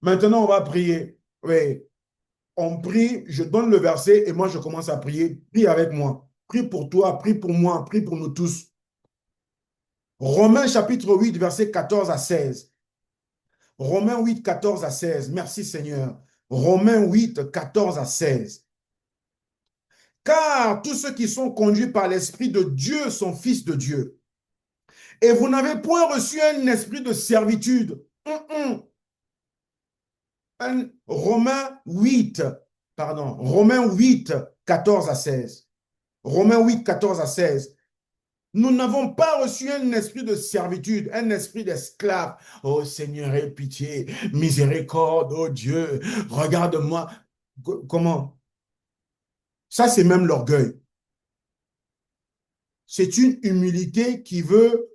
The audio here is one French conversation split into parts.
Maintenant, on va prier. Oui, on prie, je donne le verset et moi, je commence à prier. Prie avec moi. Prie pour toi, prie pour moi, prie pour nous tous. Romains chapitre 8, verset 14 à 16. Romains 8, 14 à 16. Merci Seigneur. Romains 8, 14 à 16. Car tous ceux qui sont conduits par l'Esprit de Dieu sont fils de Dieu. Et vous n'avez point reçu un esprit de servitude. Romains 8, pardon, Romains 8, 14 à 16. Romains 8, 14 à 16. Nous n'avons pas reçu un esprit de servitude, un esprit d'esclave. Oh Seigneur, aie pitié, miséricorde, oh Dieu, regarde-moi. Comment? Ça, c'est même l'orgueil. C'est une humilité qui veut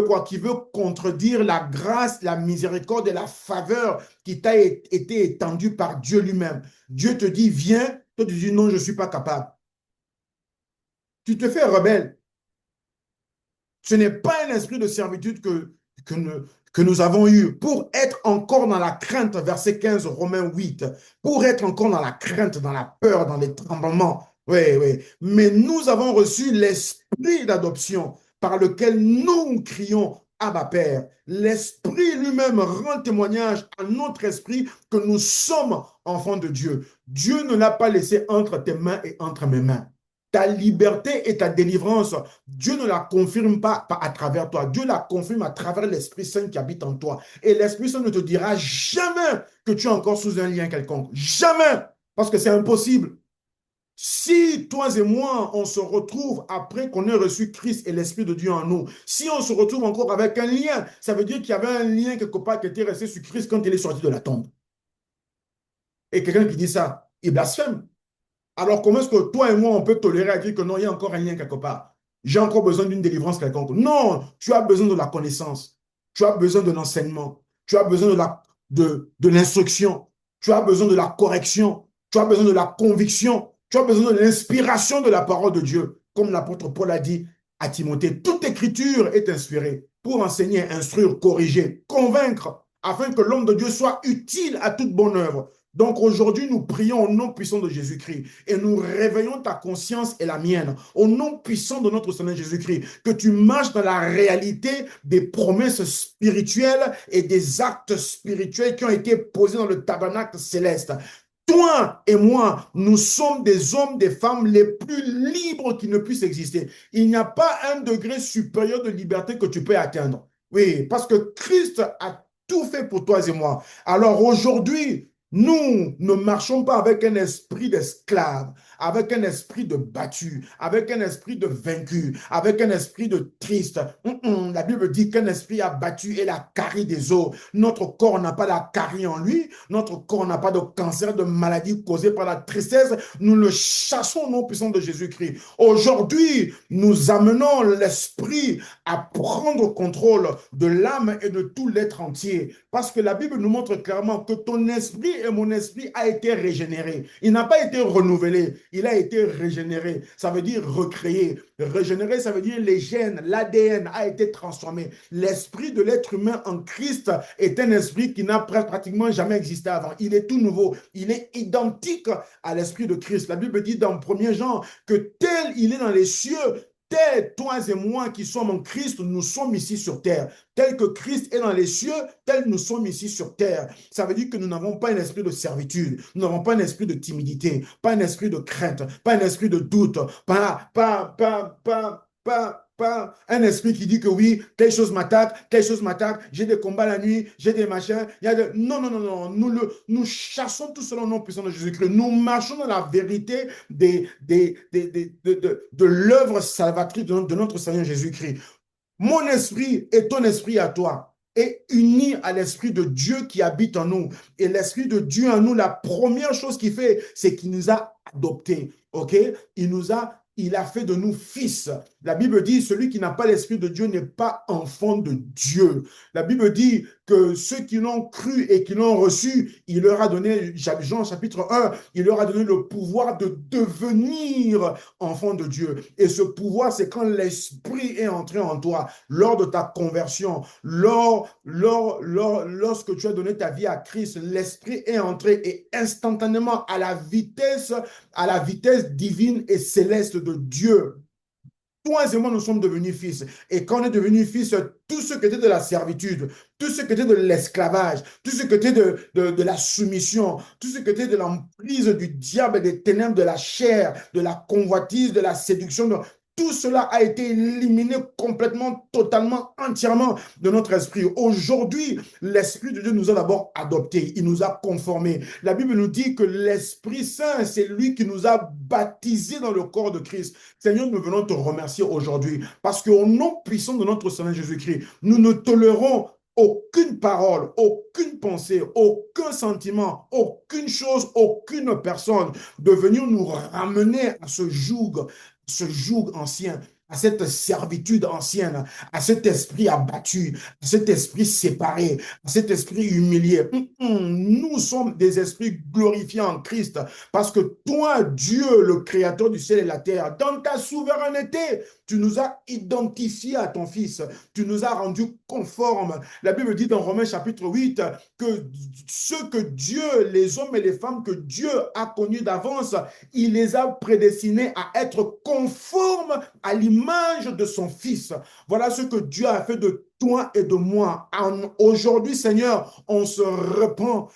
quoi? Qui veut contredire la grâce, la miséricorde et la faveur qui t'a été étendue par Dieu lui-même. Dieu te dit, viens, toi tu dis, non, je ne suis pas capable. Tu te fais rebelle. Ce n'est pas un esprit de servitude que nous avons eu pour être encore dans la crainte, verset 15, Romains 8, pour être encore dans la crainte, dans la peur, dans les tremblements. Oui, oui. Mais nous avons reçu l'esprit d'adoption par lequel nous crions Abba Père. L'esprit lui-même rend témoignage à notre esprit que nous sommes enfants de Dieu. Dieu ne l'a pas laissé entre tes mains et entre mes mains. Ta liberté et ta délivrance, Dieu ne la confirme pas à travers toi. Dieu la confirme à travers l'Esprit Saint qui habite en toi. Et l'Esprit Saint ne te dira jamais que tu es encore sous un lien quelconque. Jamais. Parce que c'est impossible. Si toi et moi, on se retrouve après qu'on ait reçu Christ et l'Esprit de Dieu en nous, si on se retrouve encore avec un lien, ça veut dire qu'il y avait un lien quelque part qui était resté sur Christ quand il est sorti de la tombe. Et quelqu'un qui dit ça, il blasphème. Alors, comment est-ce que toi et moi, on peut tolérer à dire que non, il y a encore un lien quelque part? J'ai encore besoin d'une délivrance quelconque. Non, tu as besoin de la connaissance. Tu as besoin de l'enseignement. Tu as besoin de l'instruction. Tu as besoin de la correction. Tu as besoin de la conviction. Tu as besoin de l'inspiration de la parole de Dieu. Comme l'apôtre Paul a dit à Timothée, toute écriture est inspirée pour enseigner, instruire, corriger, convaincre, afin que l'homme de Dieu soit utile à toute bonne œuvre. Donc aujourd'hui, nous prions au nom puissant de Jésus-Christ et nous réveillons ta conscience et la mienne au nom puissant de notre Seigneur Jésus-Christ, que tu marches dans la réalité des promesses spirituelles et des actes spirituels qui ont été posés dans le tabernacle céleste. Toi et moi, nous sommes des hommes, des femmes les plus libres qui ne puissent exister. Il n'y a pas un degré supérieur de liberté que tu peux atteindre. Oui, parce que Christ a tout fait pour toi et moi. Alors aujourd'hui, nous ne marchons pas avec un esprit d'esclave, avec un esprit de battu, avec un esprit de vaincu, avec un esprit de triste. La Bible dit qu'un esprit abattu est la carie des os. Notre corps n'a pas la carie en lui, notre corps n'a pas de cancer, de maladie causée par la tristesse. Nous le chassons au nom puissant de Jésus-Christ. Aujourd'hui, nous amenons l'esprit à prendre contrôle de l'âme et de tout l'être entier. Parce que la Bible nous montre clairement que ton esprit et mon esprit a été régénéré. Il n'a pas été renouvelé, il a été régénéré. Ça veut dire recréé. Régénéré, ça veut dire les gènes, l'ADN a été transformé. L'esprit de l'être humain en Christ est un esprit qui n'a pratiquement jamais existé avant. Il est tout nouveau. Il est identique à l'esprit de Christ. La Bible dit dans 1er Jean que tel il est dans les cieux, tel toi et moi qui sommes en Christ, nous sommes ici sur terre. Tel que Christ est dans les cieux, tel nous sommes ici sur terre. Ça veut dire que nous n'avons pas un esprit de servitude, nous n'avons pas un esprit de timidité, pas un esprit de crainte, pas un esprit de doute, pas un esprit qui dit que oui, telle chose m'attaque, j'ai des combats la nuit, j'ai des machins. Non, non, non, non. Nous chassons tout cela au nom puissant de Jésus-Christ. Nous marchons dans la vérité de l'œuvre salvatrice de notre Seigneur Jésus-Christ. Mon esprit et ton esprit à toi est uni à l'esprit de Dieu qui habite en nous. Et l'esprit de Dieu en nous, la première chose qu'il fait, c'est qu'il nous a adoptés. OK? Il a fait de nous fils. La Bible dit, celui qui n'a pas l'esprit de Dieu n'est pas enfant de Dieu. La Bible dit que ceux qui l'ont cru et qui l'ont reçu, il leur a donné, Jean chapitre 1, il leur a donné le pouvoir de devenir enfants de Dieu. Et ce pouvoir, c'est quand l'Esprit est entré en toi, lors de ta conversion, lorsque tu as donné ta vie à Christ, l'Esprit est entré et instantanément à la vitesse divine et céleste de Dieu. Toi et moi, nous sommes devenus fils. Et quand on est devenu fils, tout ce qui était de la servitude, tout ce qui était de l'esclavage, tout ce qui était de la soumission, tout ce qui était de l'emprise du diable et des ténèbres de la chair, de la convoitise, de la séduction, tout cela a été éliminé complètement, totalement, entièrement de notre esprit. Aujourd'hui, l'Esprit de Dieu nous a d'abord adoptés, il nous a conformés. La Bible nous dit que l'Esprit Saint, c'est lui qui nous a baptisés dans le corps de Christ. Seigneur, nous venons te remercier aujourd'hui parce qu'au nom puissant de notre Seigneur Jésus-Christ, nous ne tolérons aucune parole, aucune pensée, aucun sentiment, aucune chose, aucune personne de venir nous ramener à ce joug ancien, à cette servitude ancienne, à cet esprit abattu, à cet esprit séparé, à cet esprit humilié. Nous sommes des esprits glorifiés en Christ parce que toi, Dieu, le créateur du ciel et de la terre, dans ta souveraineté, tu nous as identifiés à ton Fils. Tu nous as rendus conformes. La Bible dit dans Romains chapitre 8 que ceux que Dieu, les hommes et les femmes que Dieu a connus d'avance, il les a prédestinés à être conformes à l'image de son Fils. Voilà ce que Dieu a fait de toi et de moi. Aujourd'hui, Seigneur, on se repent.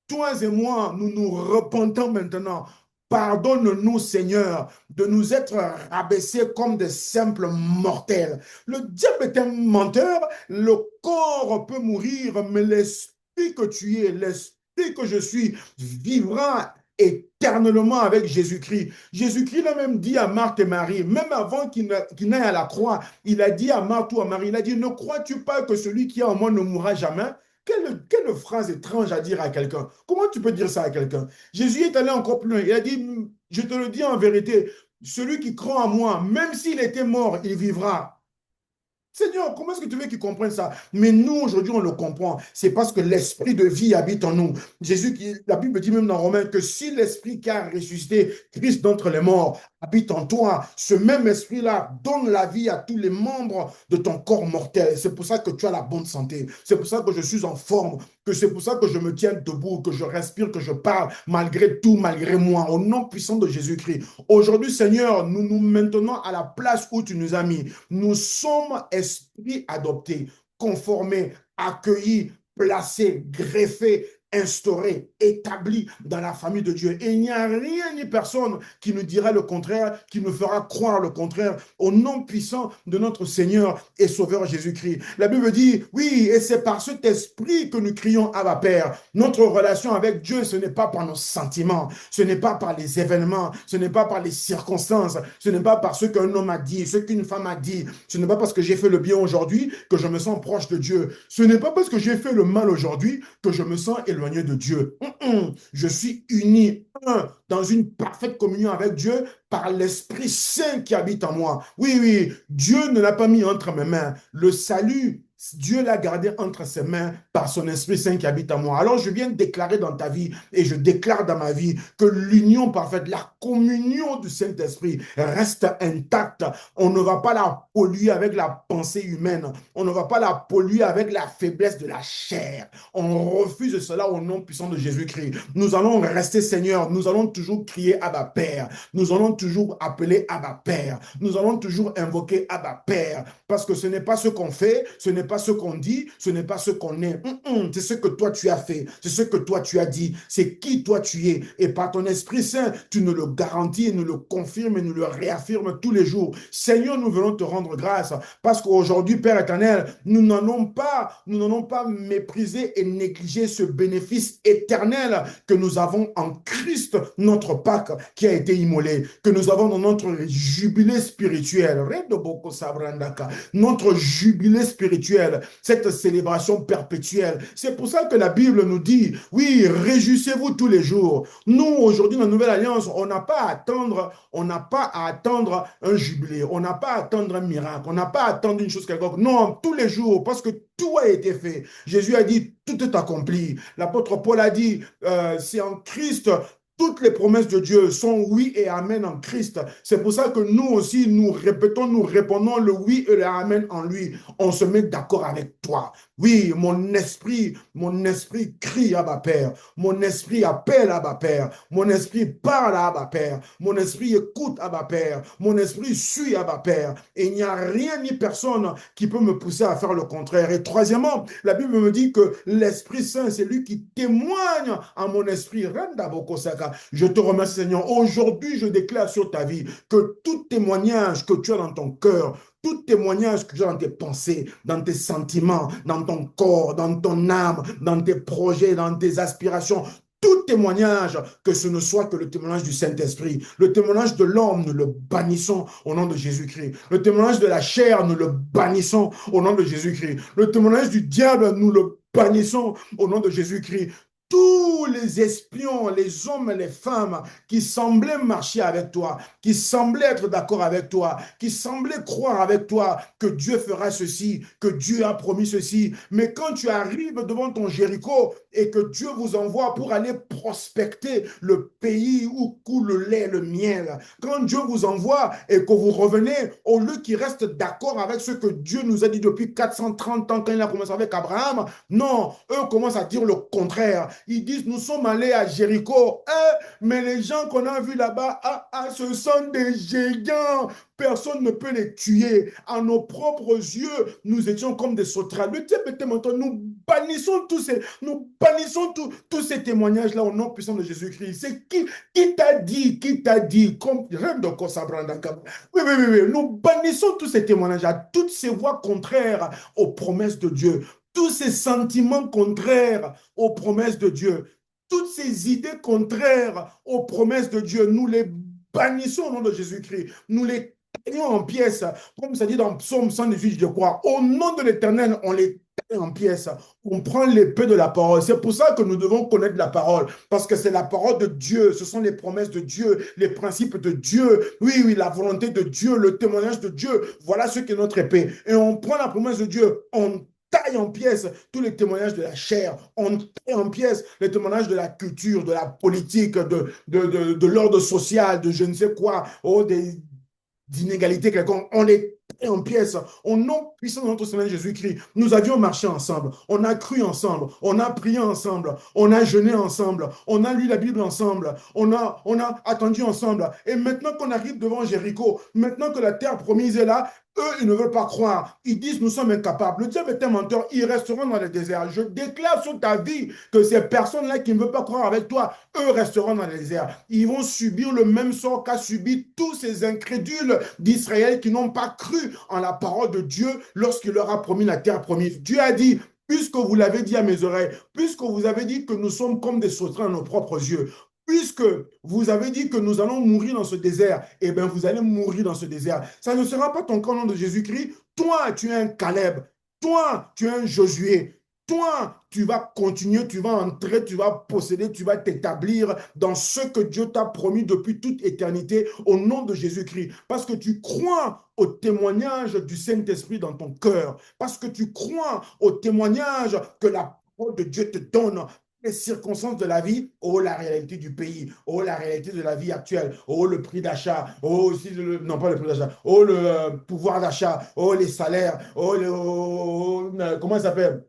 Toi et moi, nous nous repentons maintenant. Pardonne-nous, Seigneur, de nous être rabaissés comme des simples mortels. Le diable est un menteur, le corps peut mourir, mais l'esprit que tu es, l'esprit que je suis, vivra éternellement avec Jésus-Christ. Jésus-Christ l'a même dit à Marthe et Marie, même avant qu'il n'aille à la croix, il a dit à Marthe ou à Marie, il a dit, ne crois-tu pas que celui qui est en moi ne mourra jamais? Quelle phrase étrange à dire à quelqu'un. Comment tu peux dire ça à quelqu'un? Jésus est allé encore plus loin. Il a dit, je te le dis en vérité, celui qui croit en moi, même s'il était mort, il vivra. Seigneur, comment est-ce que tu veux qu'ils comprennent ça? Mais nous, aujourd'hui, on le comprend. C'est parce que l'esprit de vie habite en nous. La Bible dit même dans Romains que si l'esprit qui a ressuscité Christ d'entre les morts habite en toi, ce même esprit-là donne la vie à tous les membres de ton corps mortel. C'est pour ça que tu as la bonne santé. C'est pour ça que je suis en forme, que c'est pour ça que je me tiens debout, que je respire, que je parle, malgré tout, malgré moi, au nom puissant de Jésus-Christ. Aujourd'hui, Seigneur, nous nous maintenons à la place où tu nous as mis. Nous sommes esprits adoptés, conformés, accueillis, placés, greffés, instaurés, établis dans la famille de Dieu. Et il n'y a rien ni personne qui nous dira le contraire, qui nous fera croire le contraire, au nom puissant de notre Seigneur et Sauveur Jésus-Christ. La Bible dit, oui, et c'est par cet esprit que nous crions Abba Père. Notre relation avec Dieu, ce n'est pas par nos sentiments, ce n'est pas par les événements, ce n'est pas par les circonstances, ce n'est pas par ce qu'un homme a dit, ce qu'une femme a dit, ce n'est pas parce que j'ai fait le bien aujourd'hui que je me sens proche de Dieu. Ce n'est pas parce que j'ai fait le mal aujourd'hui que je me sens éloigné de Dieu. Je suis uni, dans une parfaite communion avec Dieu par l'Esprit Saint qui habite en moi. Oui, oui, Dieu ne l'a pas mis entre mes mains. Le salut, Dieu l'a gardé entre ses mains par son Esprit Saint qui habite en moi. Alors je viens de déclarer dans ta vie et je déclare dans ma vie que l'union parfaite, la communion du Saint-Esprit reste intacte. On ne va pas la polluer avec la pensée humaine. On ne va pas la polluer avec la faiblesse de la chair. On refuse cela au nom puissant de Jésus-Christ. Nous allons rester, Seigneur, nous allons toujours crier Abba Père. Nous allons toujours appeler Abba Père. Nous allons toujours invoquer Abba Père. Parce que ce n'est pas ce qu'on fait, ce n'est pas ce qu'on dit, ce n'est pas ce qu'on est. C'est ce que toi tu as fait, c'est ce que toi tu as dit, c'est qui toi tu es. Et par ton Esprit Saint, tu nous le garantis, et nous le confirmes et nous le réaffirmes tous les jours. Seigneur, nous venons te rendre grâce parce qu'aujourd'hui, Père éternel, nous n'allons pas mépriser et négliger ce bénéfice éternel que nous avons en Christ, notre Pâque qui a été immolé, que nous avons dans notre jubilé spirituel, notre jubilé spirituel perpétuelle, cette célébration perpétuelle. C'est pour ça que la Bible nous dit, oui, réjouissez-vous tous les jours. Nous, aujourd'hui, dans la Nouvelle Alliance, on n'a pas à attendre un jubilé, on n'a pas à attendre un miracle, on n'a pas à attendre une chose quelconque. Non, tous les jours, parce que tout a été fait. Jésus a dit, tout est accompli. L'apôtre Paul a dit, c'est en Christ. Toutes les promesses de Dieu sont oui et amen en Christ. C'est pour ça que nous aussi, nous répétons, nous répondons le oui et le amen en lui. On se met d'accord avec toi. Oui, mon esprit crie à ma Père. Mon esprit appelle à ma Père. Mon esprit parle à ma Père. Mon esprit écoute à ma Père. Mon esprit suit à ma Père. Et il n'y a rien ni personne qui peut me pousser à faire le contraire. Et troisièmement, la Bible me dit que l'Esprit Saint, c'est lui qui témoigne à mon esprit. Je te remercie, Seigneur. Aujourd'hui, je déclare sur ta vie que tout témoignage que tu as dans ton cœur, tout témoignage que tu as dans tes pensées, dans tes sentiments, dans ton corps, dans ton âme, dans tes projets, dans tes aspirations, tout témoignage, que ce ne soit que le témoignage du Saint-Esprit. Le témoignage de l'homme, nous le bannissons au nom de Jésus-Christ. Le témoignage de la chair, nous le bannissons au nom de Jésus-Christ. Le témoignage du diable, nous le bannissons au nom de Jésus-Christ. Tous les espions, les hommes et les femmes qui semblaient marcher avec toi, qui semblaient être d'accord avec toi, qui semblaient croire avec toi que Dieu fera ceci, que Dieu a promis ceci. Mais quand tu arrives devant ton Jéricho et que Dieu vous envoie pour aller prospecter le pays où coule le lait et le miel, quand Dieu vous envoie et que vous revenez, au lieu qu'ils restent d'accord avec ce que Dieu nous a dit depuis 430 ans quand il a commencé avec Abraham, non, eux commencent à dire le contraire. Ils disent, nous sommes allés à Jéricho, mais les gens qu'on a vus là-bas, ce sont des géants. Personne ne peut les tuer. À nos propres yeux, nous étions comme des sauterelles. Le diable était maintenant, nous bannissons tous ces témoignages-là au nom puissant de Jésus-Christ. C'est qui t'a dit, comme Reine de Kosabrandaka. Oui, oui, oui, oui, nous bannissons tous ces témoignages, à toutes ces voix contraires aux promesses de Dieu. Tous ces sentiments contraires aux promesses de Dieu, toutes ces idées contraires aux promesses de Dieu, nous les bannissons au nom de Jésus-Christ. Nous les taillons en pièces, comme ça dit dans Psaume 118, je crois. Au nom de l'Éternel, on les taille en pièces. On prend l'épée de la parole. C'est pour ça que nous devons connaître la parole, parce que c'est la parole de Dieu. Ce sont les promesses de Dieu, les principes de Dieu. Oui, oui, la volonté de Dieu, le témoignage de Dieu. Voilà ce qu'est notre épée. Et on prend la promesse de Dieu, on taille en pièces tous les témoignages de la chair, on taille en pièces les témoignages de la culture, de la politique, de l'ordre social, de je ne sais quoi, des inégalités quelconques, on les taille en pièces. Au nom puissant de notre Seigneur Jésus-Christ, nous avions marché ensemble, on a cru ensemble, on a prié ensemble, on a jeûné ensemble, on a lu la Bible ensemble, on a attendu ensemble. Et maintenant qu'on arrive devant Jéricho, maintenant que la terre promise est là, eux, ils ne veulent pas croire. Ils disent, nous sommes incapables. Le diable est un menteur. Ils resteront dans le désert. Je déclare sur ta vie que ces personnes-là qui ne veulent pas croire avec toi, eux resteront dans le désert. Ils vont subir le même sort qu'a subi tous ces incrédules d'Israël qui n'ont pas cru en la parole de Dieu lorsqu'il leur a promis la terre promise. Dieu a dit, puisque vous l'avez dit à mes oreilles, puisque vous avez dit que nous sommes comme des sauterelles à nos propres yeux, puisque vous avez dit que nous allons mourir dans ce désert, eh bien, vous allez mourir dans ce désert. Ça ne sera pas ton cas au nom de Jésus-Christ. Toi, tu es un Caleb. Toi, tu es un Josué. Toi, tu vas continuer, tu vas entrer, tu vas posséder, tu vas t'établir dans ce que Dieu t'a promis depuis toute éternité au nom de Jésus-Christ. Parce que tu crois au témoignage du Saint-Esprit dans ton cœur. Parce que tu crois au témoignage que la parole de Dieu te donne. Les circonstances de la vie, oh la réalité du pays, oh la réalité de la vie actuelle, oh le prix d'achat, oh aussi non pas le prix d'achat, oh le pouvoir d'achat, oh les salaires, comment ça s'appelle?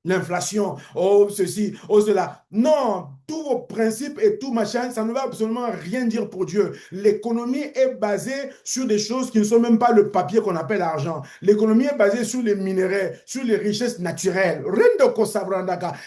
L'inflation, oh ceci, oh cela. Non, tous vos principes et tout machin, ça ne va absolument rien dire pour Dieu. L'économie est basée sur des choses qui ne sont même pas le papier qu'on appelle argent. L'économie est basée sur les minéraux, sur les richesses naturelles.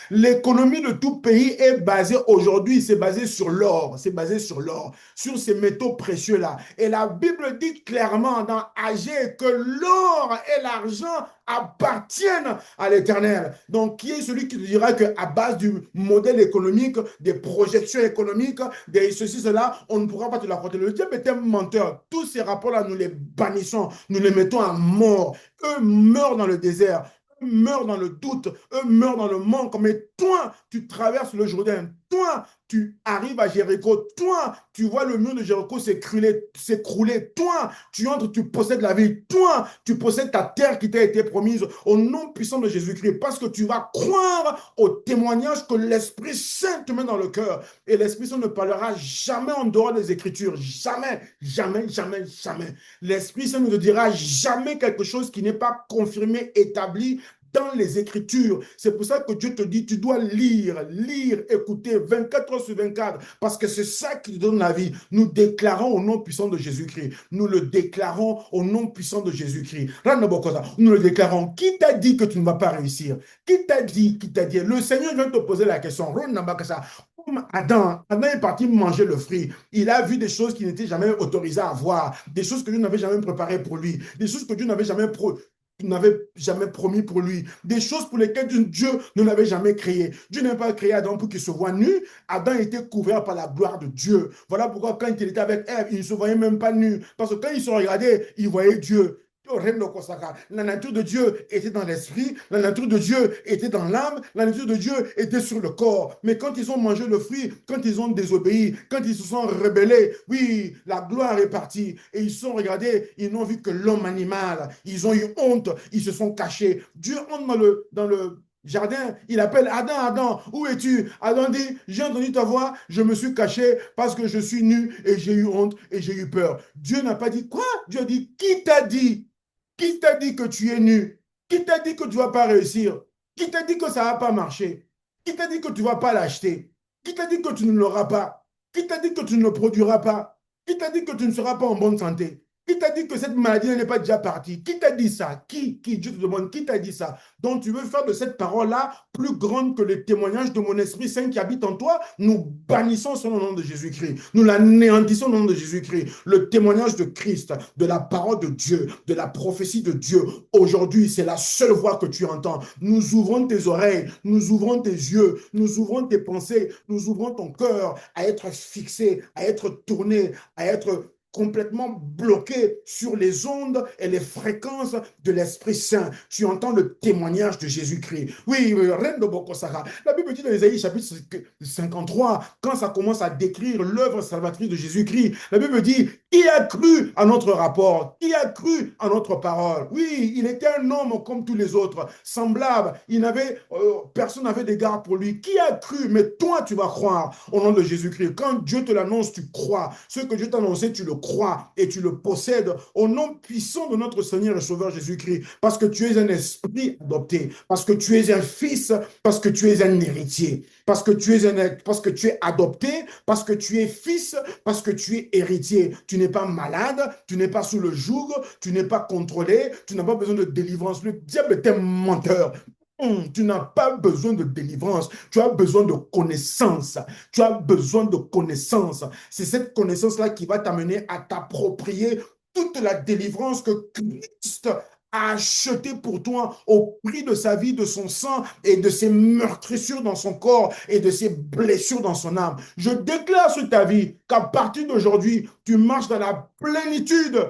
L'économie de tout pays est basée aujourd'hui, c'est basé sur l'or, c'est basé sur l'or, sur ces métaux précieux-là. Et la Bible dit clairement dans Agé que l'or et l'argent appartiennent à l'Éternel. Donc, qui est celui qui te dira qu'à base du modèle économique, des projections économiques, des ceci, cela, on ne pourra pas te l'apporter. Le diable est un menteur. Tous ces rapports-là, nous les bannissons, nous les mettons à mort. Eux meurent dans le désert. meurent dans le doute, eux meurent dans le manque, mais toi, tu traverses le Jourdain, toi, tu arrives à Jéricho, toi, tu vois le mur de Jéricho s'écrouler, toi, tu entres, tu possèdes la vie, toi, tu possèdes ta terre qui t'a été promise au nom puissant de Jésus-Christ, parce que tu vas croire au témoignage que l'Esprit Saint te met dans le cœur, et l'Esprit Saint ne parlera jamais en dehors des Écritures, jamais, jamais, jamais, jamais. L'Esprit Saint ne te dira jamais quelque chose qui n'est pas confirmé, établi dans les Écritures. C'est pour ça que Dieu te dit, tu dois lire, lire, écouter 24 heures sur 24, parce que c'est ça qui te donne la vie. Nous déclarons au nom puissant de Jésus-Christ. Nous le déclarons au nom puissant de Jésus-Christ. Nous le déclarons. Qui t'a dit que tu ne vas pas réussir? Qui t'a dit? Qui t'a dit? Le Seigneur vient te poser la question. Comme Adam est parti manger le fruit. Il a vu des choses qu'il n'était jamais autorisé à voir, des choses que Dieu n'avait jamais préparées pour lui, des choses que Dieu n'avait jamais promis pour lui, des choses pour lesquelles Dieu ne l'avait jamais créé. Dieu n'a pas créé Adam pour qu'il se voit nu. Adam était couvert par la gloire de Dieu. Voilà pourquoi quand il était avec Ève, il ne se voyait même pas nu. Parce que quand il se regardait, il voyait Dieu. La nature de Dieu était dans l'esprit, la nature de Dieu était dans l'âme, la nature de Dieu était sur le corps. Mais quand ils ont mangé le fruit, quand ils ont désobéi, quand ils se sont rebellés, oui, la gloire est partie. Et ils sont regardés, ils n'ont vu que l'homme animal. Ils ont eu honte, ils se sont cachés. Dieu entre dans le jardin, il appelle Adam, Adam, où es-tu? Adam dit, j'ai entendu ta voix, je me suis caché parce que je suis nu et j'ai eu honte et j'ai eu peur. Dieu n'a pas dit quoi? Dieu a dit, qui t'a dit? Qui t'a dit que tu es nu? Qui t'a dit que tu ne vas pas réussir? Qui t'a dit que ça ne va pas marcher? Qui t'a dit que tu ne vas pas l'acheter? Qui t'a dit que tu ne l'auras pas? Qui t'a dit que tu ne le produiras pas? Qui t'a dit que tu ne seras pas en bonne santé? Qui t'a dit que cette maladie n'est pas déjà partie? Qui t'a dit ça? Qui? Dieu te demande, qui t'a dit ça? Donc tu veux faire de cette parole-là plus grande que le témoignage de mon Esprit Saint qui habite en toi? Nous bannissons son nom de Jésus-Christ. Nous l'anéantissons au nom de Jésus-Christ. Le témoignage de Christ, de la parole de Dieu, de la prophétie de Dieu. Aujourd'hui, c'est la seule voix que tu entends. Nous ouvrons tes oreilles, nous ouvrons tes yeux, nous ouvrons tes pensées, nous ouvrons ton cœur à être fixé, à être tourné, à être complètement bloqué sur les ondes et les fréquences de l'Esprit Saint. Tu entends le témoignage de Jésus-Christ. Oui, reine de Bokosara. La Bible dit dans Ésaïe chapitre 53, quand ça commence à décrire l'œuvre salvatrice de Jésus-Christ, la Bible dit, qui a cru à notre rapport? Qui a cru à notre parole? Oui, il était un homme comme tous les autres, semblable. Personne n'avait d'égard pour lui. Qui a cru? Mais toi, tu vas croire au nom de Jésus-Christ. Quand Dieu te l'annonce, tu crois. Ce que Dieu t'a annoncé, tu le crois et tu le possèdes au nom puissant de notre Seigneur et Sauveur Jésus-Christ, parce que tu es un esprit adopté, parce que tu es un fils, parce que tu es un héritier, parce que tu es adopté, parce que tu es fils, parce que tu es héritier. Tu n'es pas malade, tu n'es pas sous le joug, tu n'es pas contrôlé, tu n'as pas besoin de délivrance. Le diable est un menteur. Tu n'as pas besoin de délivrance, tu as besoin de connaissance. Tu as besoin de connaissance. C'est cette connaissance-là qui va t'amener à t'approprier toute la délivrance que Christ a achetée pour toi au prix de sa vie, de son sang et de ses meurtrissures dans son corps et de ses blessures dans son âme. Je déclare sur ta vie qu'à partir d'aujourd'hui, tu marches dans la plénitude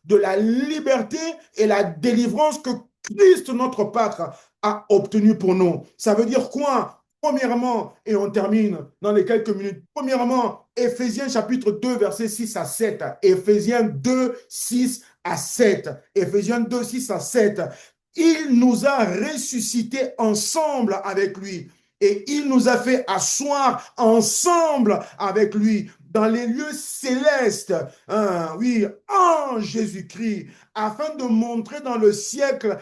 de la liberté et la délivrance que Christ, notre Pâtre, a obtenu pour nous. Ça veut dire quoi? Premièrement, et on termine dans les quelques minutes. Premièrement, Éphésiens chapitre 2, versets 6 à 7. Éphésiens 2, 6 à 7. Éphésiens 2, 6 à 7. Il nous a ressuscités ensemble avec lui et il nous a fait asseoir ensemble avec lui dans les lieux célestes, hein, oui, en Jésus-Christ, afin de montrer dans les siècles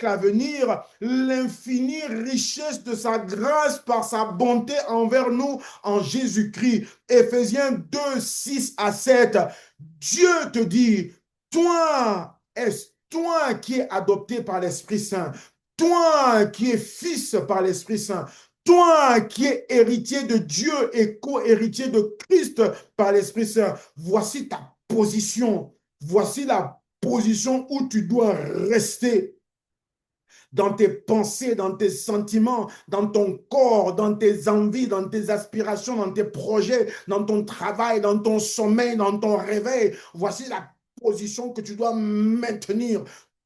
à venir, l'infinie richesse de sa grâce par sa bonté envers nous en Jésus-Christ. Éphésiens 2, 6 à 7. Dieu te dit, toi qui es adopté par l'Esprit Saint, toi qui es fils par l'Esprit Saint, toi qui es héritier de Dieu et co-héritier de Christ par l'Esprit Saint, voici ta position. Voici la position où tu dois rester dans tes pensées, dans tes sentiments, dans ton corps, dans tes envies, dans tes aspirations, dans tes projets, dans ton travail, dans ton sommeil, dans ton réveil. Voici la position que tu dois maintenir.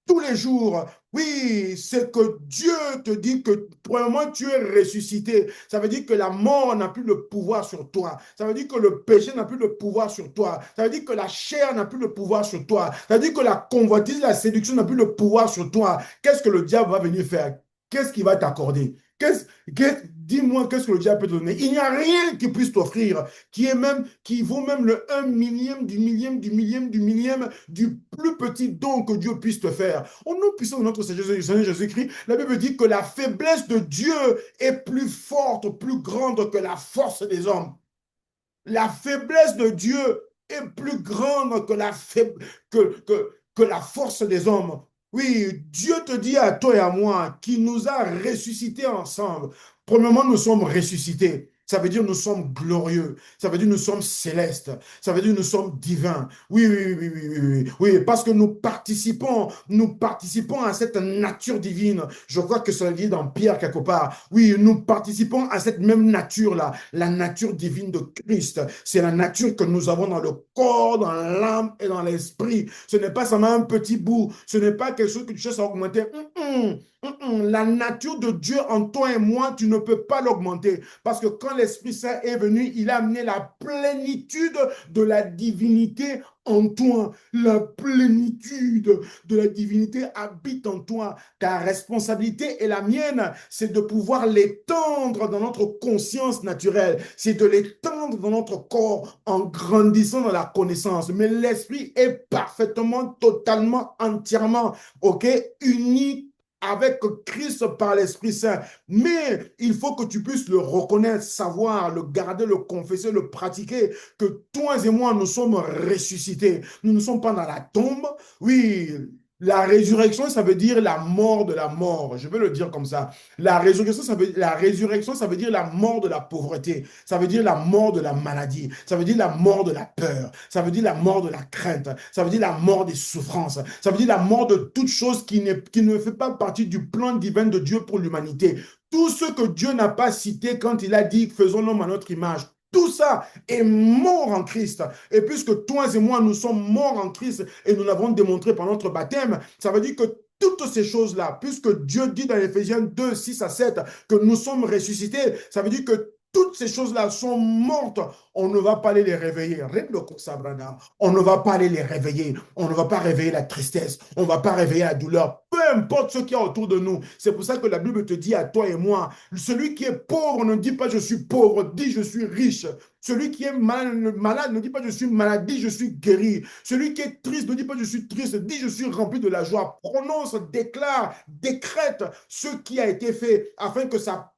tous les jours. Oui, c'est que Dieu te dit que, premièrement, tu es ressuscité. Ça veut dire que la mort n'a plus le pouvoir sur toi. Ça veut dire que le péché n'a plus le pouvoir sur toi. Ça veut dire que la chair n'a plus le pouvoir sur toi. Ça veut dire que la convoitise, la séduction n'a plus le pouvoir sur toi. Qu'est-ce que le diable va venir faire? Qu'est-ce qu'il va t'accorder? Dis-moi, qu'est-ce que le diable peut te donner? Il n'y a rien qui puisse t'offrir, qui vaut même le 1 millième, du millième, du millième, du millième, du plus petit don que Dieu puisse te faire. Au nom puissant de notre Seigneur Jésus-Christ, la Bible dit que la faiblesse de Dieu est plus forte, plus grande que la force des hommes. La faiblesse de Dieu est plus grande que que la force des hommes. Oui, Dieu te dit à toi et à moi, qui nous a ressuscités ensemble. Premièrement, nous sommes ressuscités. Ça veut dire nous sommes glorieux. Ça veut dire nous sommes célestes. Ça veut dire nous sommes divins. Oui, oui, oui, oui, oui, oui. Oui, parce que nous participons à cette nature divine. Je crois que ça dit dans Pierre quelque part. Oui, nous participons à cette même nature-là, la nature divine de Christ. C'est la nature que nous avons dans le corps, dans l'âme et dans l'esprit. Ce n'est pas seulement un petit bout. Ce n'est pas quelque chose que tu cherches à augmenter. La nature de Dieu en toi et moi, tu ne peux pas l'augmenter. Parce que quand l'Esprit Saint est venu, il a amené la plénitude de la divinité en toi. La plénitude de la divinité habite en toi. Ta responsabilité et la mienne, c'est de pouvoir l'étendre dans notre conscience naturelle. C'est de l'étendre dans notre corps en grandissant dans la connaissance. Mais l'Esprit est parfaitement, totalement, entièrement, ok, unique avec Christ par l'Esprit Saint. Mais il faut que tu puisses le reconnaître, savoir, le garder, le confesser, le pratiquer, que toi et moi, nous sommes ressuscités. Nous ne sommes pas dans la tombe. Oui, la résurrection, ça veut dire la mort de la mort. Je vais le dire comme ça. La résurrection, ça veut dire la mort de la pauvreté. Ça veut dire la mort de la maladie. Ça veut dire la mort de la peur. Ça veut dire la mort de la crainte. Ça veut dire la mort des souffrances. Ça veut dire la mort de toute chose qui ne fait pas partie du plan divin de Dieu pour l'humanité. Tout ce que Dieu n'a pas cité quand il a dit faisons l'homme à notre image. Tout ça est mort en Christ. Et puisque toi et moi, nous sommes morts en Christ et nous l'avons démontré par notre baptême, ça veut dire que toutes ces choses-là, puisque Dieu dit dans Éphésiens 2, 6 à 7 que nous sommes ressuscités, ça veut dire que toutes ces choses-là sont mortes. On ne va pas aller les réveiller. On ne va pas aller les réveiller. On ne va pas réveiller la tristesse. On ne va pas réveiller la douleur. Peu importe ce qu'il y a autour de nous. C'est pour ça que la Bible te dit à toi et moi, celui qui est pauvre ne dit pas je suis pauvre, dit je suis riche. Celui qui est malade ne dit pas je suis malade, dit je suis guéri. Celui qui est triste ne dit pas je suis triste, dit je suis rempli de la joie. Prononce, déclare, décrète ce qui a été fait afin que ça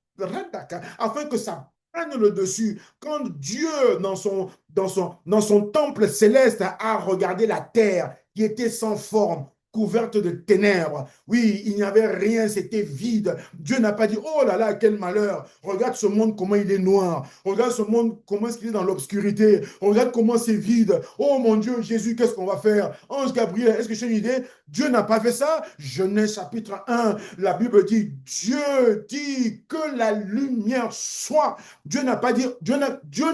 prenne le dessus. Quand Dieu, dans son temple céleste, a regardé la terre qui était sans forme, couverte de ténèbres. Oui, il n'y avait rien, c'était vide. Dieu n'a pas dit, oh là là, quel malheur. Regarde ce monde, comment il est noir. Regarde ce monde, comment est-ce qu'il est dans l'obscurité. Regarde comment c'est vide. Oh mon Dieu, Jésus, qu'est-ce qu'on va faire? Ange Gabriel, est-ce que j'ai une idée? Dieu n'a pas fait ça. Genèse chapitre 1, la Bible dit, Dieu dit que la lumière soit. Dieu n'a pas dit, Dieu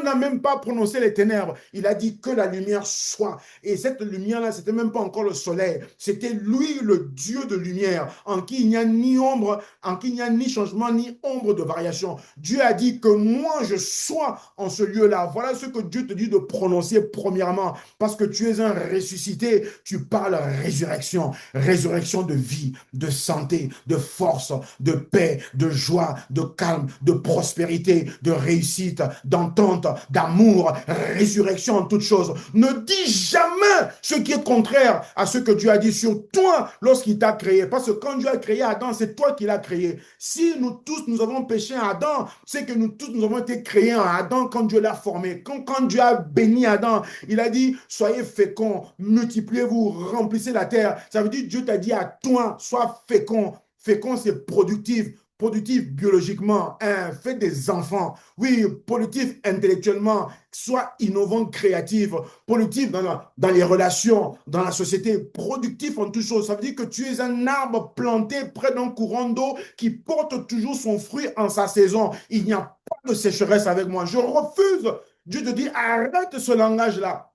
n'a même pas prononcé les ténèbres. Il a dit que la lumière soit. Et cette lumière-là, c'était même pas encore le soleil. C'était lui, le Dieu de lumière, en qui il n'y a ni ombre, en qui il n'y a ni changement, ni ombre de variation. Dieu a dit que moi, je sois en ce lieu-là. Voilà ce que Dieu te dit de prononcer premièrement. Parce que tu es un ressuscité, tu parles résurrection. Résurrection de vie, de santé, de force, de paix, de joie, de calme, de prospérité, de réussite, d'entente, d'amour. Résurrection en toutes choses. Ne dis jamais ce qui est contraire à ce que Dieu a dit sur toi lorsqu'il t'a créé. Parce que quand Dieu a créé Adam, c'est toi qui l'as créé. Si nous tous, nous avons péché à Adam, c'est que nous tous, nous avons été créés en Adam quand Dieu l'a formé. Quand Dieu a béni Adam, il a dit, soyez féconds, multipliez-vous, remplissez la terre. Ça veut dire, Dieu t'a dit à toi, sois fécond. Fécond, c'est productif. Productif biologiquement, hein, fais des enfants. Oui, productif intellectuellement, sois innovant, créatif, productif dans les relations, dans la société, productif en toutes choses. Ça veut dire que tu es un arbre planté près d'un courant d'eau qui porte toujours son fruit en sa saison. Il n'y a pas de sécheresse avec moi. Je refuse. Dieu te dit, arrête ce langage-là.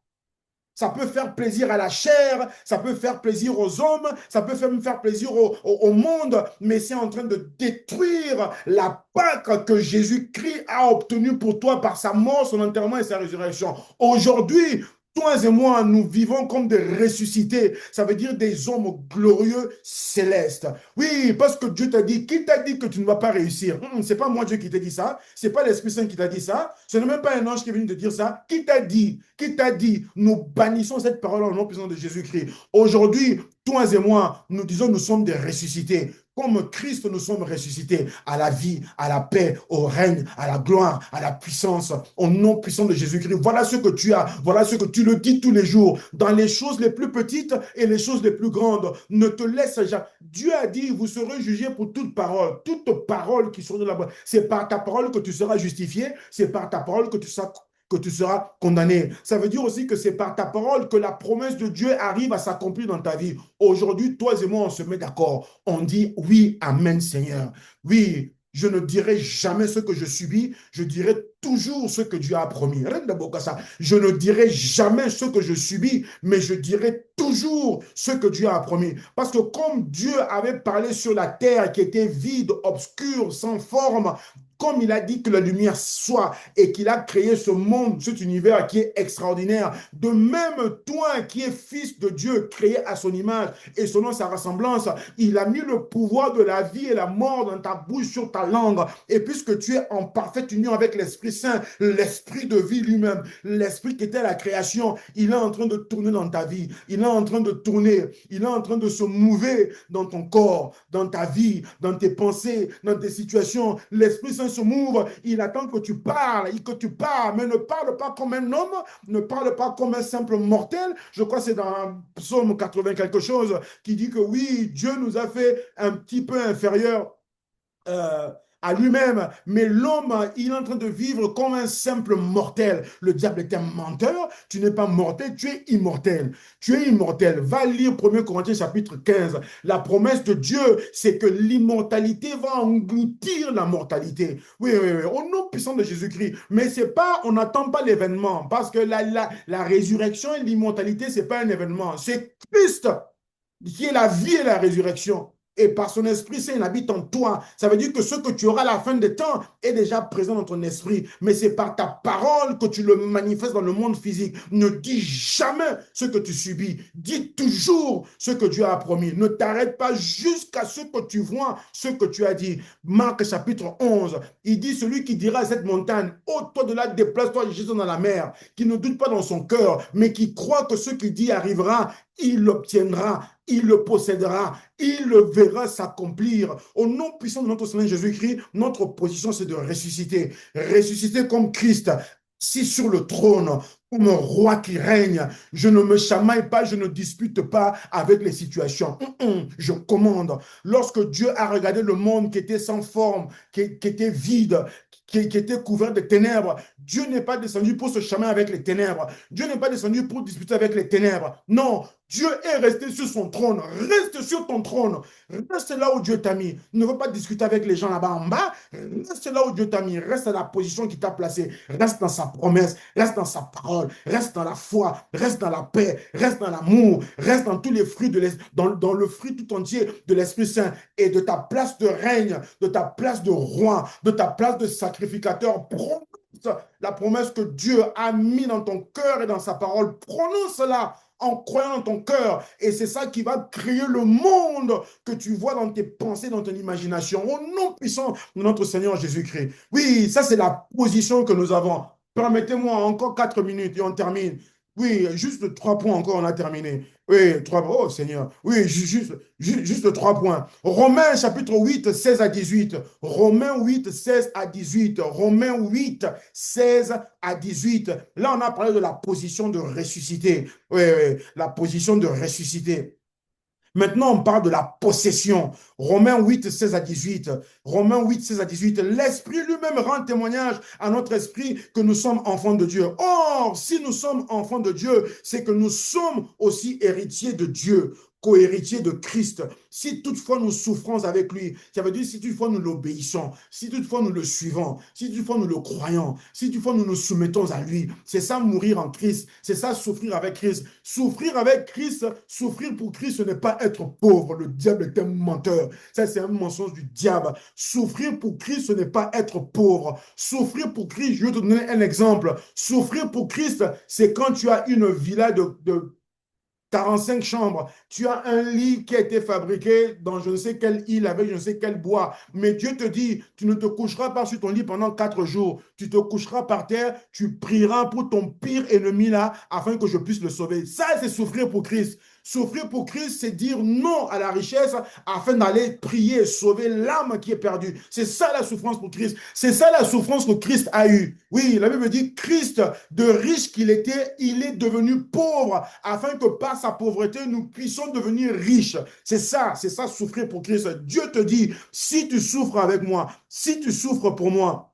Ça peut faire plaisir à la chair, ça peut faire plaisir aux hommes, ça peut faire plaisir au monde, mais c'est en train de détruire la Pâque que Jésus-Christ a obtenue pour toi par sa mort, son enterrement et sa résurrection. Aujourd'hui, toi et moi, nous vivons comme des ressuscités. Ça veut dire des hommes glorieux célestes. Oui, parce que Dieu t'a dit, qui t'a dit que tu ne vas pas réussir? C'est pas moi Dieu qui t'a dit ça. C'est pas l'Esprit Saint qui t'a dit ça. Ce n'est même pas un ange qui est venu te dire ça. Qui t'a dit? Qui t'a dit? Nous bannissons cette parole au nom puissant de Jésus-Christ. Aujourd'hui, toi et moi, nous disons nous sommes des ressuscités. Comme Christ, nous sommes ressuscités à la vie, à la paix, au règne, à la gloire, à la puissance, au nom puissant de Jésus-Christ. Voilà ce que tu as, voilà ce que tu le dis tous les jours, dans les choses les plus petites et les choses les plus grandes. Ne te laisse jamais. Dieu a dit, vous serez jugés pour toute parole qui sera de la bouche. C'est par ta parole que tu seras justifié, c'est par ta parole que tu seras condamné. Ça veut dire aussi que c'est par ta parole que la promesse de Dieu arrive à s'accomplir dans ta vie. Aujourd'hui, toi et moi, on se met d'accord. On dit oui, amen, Seigneur. Oui, je ne dirai jamais ce que je subis, je dirai toujours ce que Dieu a promis. Rien de beau que ça. Je ne dirai jamais ce que je subis, mais je dirai toujours ce que Dieu a promis. Parce que comme Dieu avait parlé sur la terre qui était vide, obscure, sans forme, comme il a dit que la lumière soit et qu'il a créé ce monde, cet univers qui est extraordinaire, de même toi qui es fils de Dieu, créé à son image et selon sa ressemblance, il a mis le pouvoir de la vie et la mort dans ta bouche, sur ta langue. Et puisque tu es en parfaite union avec l'Esprit Saint, l'Esprit de vie lui-même, l'Esprit qui était la création, il est en train de tourner dans ta vie, il est en train de tourner, il est en train de se mouver dans ton corps, dans ta vie, dans tes pensées, dans tes situations. L'Esprit Saint se mouve, il attend que tu parles, mais ne parle pas comme un homme, ne parle pas comme un simple mortel. Je crois que c'est dans Psaume 80 quelque chose qui dit que oui, Dieu nous a fait un petit peu inférieurs euh, à lui-même, mais l'homme, il est en train de vivre comme un simple mortel. Le diable est un menteur, tu n'es pas mortel, tu es immortel. Tu es immortel. Va lire 1 Corinthiens chapitre 15. La promesse de Dieu, c'est que l'immortalité va engloutir la mortalité. Oui, oui, oui, au nom puissant de Jésus-Christ. Mais c'est pas, on n'attend pas l'événement, parce que la résurrection et l'immortalité, c'est pas un événement. C'est Christ qui est la vie et la résurrection. Et par son Esprit Saint, il habite en toi. Ça veut dire que ce que tu auras à la fin des temps est déjà présent dans ton esprit. Mais c'est par ta parole que tu le manifestes dans le monde physique. Ne dis jamais ce que tu subis. Dis toujours ce que Dieu a promis. Ne t'arrête pas jusqu'à ce que tu vois ce que tu as dit. Marc chapitre 11, il dit, celui qui dira à cette montagne, ôte-toi de là, déplace-toi, Jésus dans la mer, qui ne doute pas dans son cœur, mais qui croit que ce qu'il dit arrivera, il l'obtiendra, il le possédera, il le verra s'accomplir. Au nom puissant de notre Seigneur Jésus-Christ, notre position, c'est de ressusciter. Ressusciter comme Christ, assis sur le trône, comme un roi qui règne. Je ne me chamaille pas, je ne dispute pas avec les situations. Je commande. Lorsque Dieu a regardé le monde qui était sans forme, qui était vide, qui était couvert de ténèbres, Dieu n'est pas descendu pour se chamailler avec les ténèbres. Dieu n'est pas descendu pour disputer avec les ténèbres. Non, Dieu est resté sur son trône. Reste sur ton trône. Reste là où Dieu t'a mis. Ne veux pas discuter avec les gens là-bas en bas. Reste là où Dieu t'a mis. Reste à la position qu'il t'a placée. Reste dans sa promesse. Reste dans sa parole. Reste dans la foi. Reste dans la paix. Reste dans l'amour. Reste dans tous les fruits dans le fruit tout entier de l'Esprit Saint. Et de ta place de règne, de ta place de roi, de ta place de sacrificateur. Prononce la promesse que Dieu a mis dans ton cœur et dans sa parole. Prononce-la en croyant dans ton cœur. Et c'est ça qui va créer le monde que tu vois dans tes pensées, dans ton imagination. Au nom puissant de notre Seigneur Jésus-Christ. Oui, ça c'est la position que nous avons. Permettez-moi encore 4 minutes et on termine. Oui, juste 3 points encore, on a terminé. Oui, 3 points. Oh Seigneur. Oui, juste 3 points. Romains chapitre 8, 16 à 18. Romains 8, 16 à 18. Romains 8, 16 à 18. Là, on a parlé de la position de ressuscité. Oui, oui, la position de ressuscité. Maintenant, on parle de la possession. Romains 8, 16 à 18. Romains 8, 16 à 18. L'Esprit lui-même rend témoignage à notre esprit que nous sommes enfants de Dieu. Or, si nous sommes enfants de Dieu, c'est que nous sommes aussi héritiers de Dieu. co-héritiers de Christ, si toutefois nous souffrons avec lui, ça veut dire si toutefois nous l'obéissons, si toutefois nous le suivons, si toutefois nous le croyons, si toutefois nous nous soumettons à lui, c'est ça mourir en Christ, c'est ça souffrir avec Christ. Souffrir avec Christ, souffrir pour Christ, ce n'est pas être pauvre. Le diable est un menteur. Ça, c'est un mensonge du diable. Souffrir pour Christ, ce n'est pas être pauvre. Souffrir pour Christ, je vais te donner un exemple. Souffrir pour Christ, c'est quand tu as une villa de 45 chambres. Tu as un lit qui a été fabriqué dans je ne sais quelle île avec je ne sais quel bois. Mais Dieu te dit, tu ne te coucheras pas sur ton lit pendant 4 jours. Tu te coucheras par terre, tu prieras pour ton pire ennemi là, afin que je puisse le sauver. Ça, c'est souffrir pour Christ. Souffrir pour Christ, c'est dire non à la richesse afin d'aller prier et sauver l'âme qui est perdue. C'est ça la souffrance pour Christ. C'est ça la souffrance que Christ a eue. Oui, la Bible dit, Christ, de riche qu'il était, il est devenu pauvre afin que par sa pauvreté, nous puissions devenir riches. C'est ça souffrir pour Christ. Dieu te dit, si tu souffres avec moi, si tu souffres pour moi,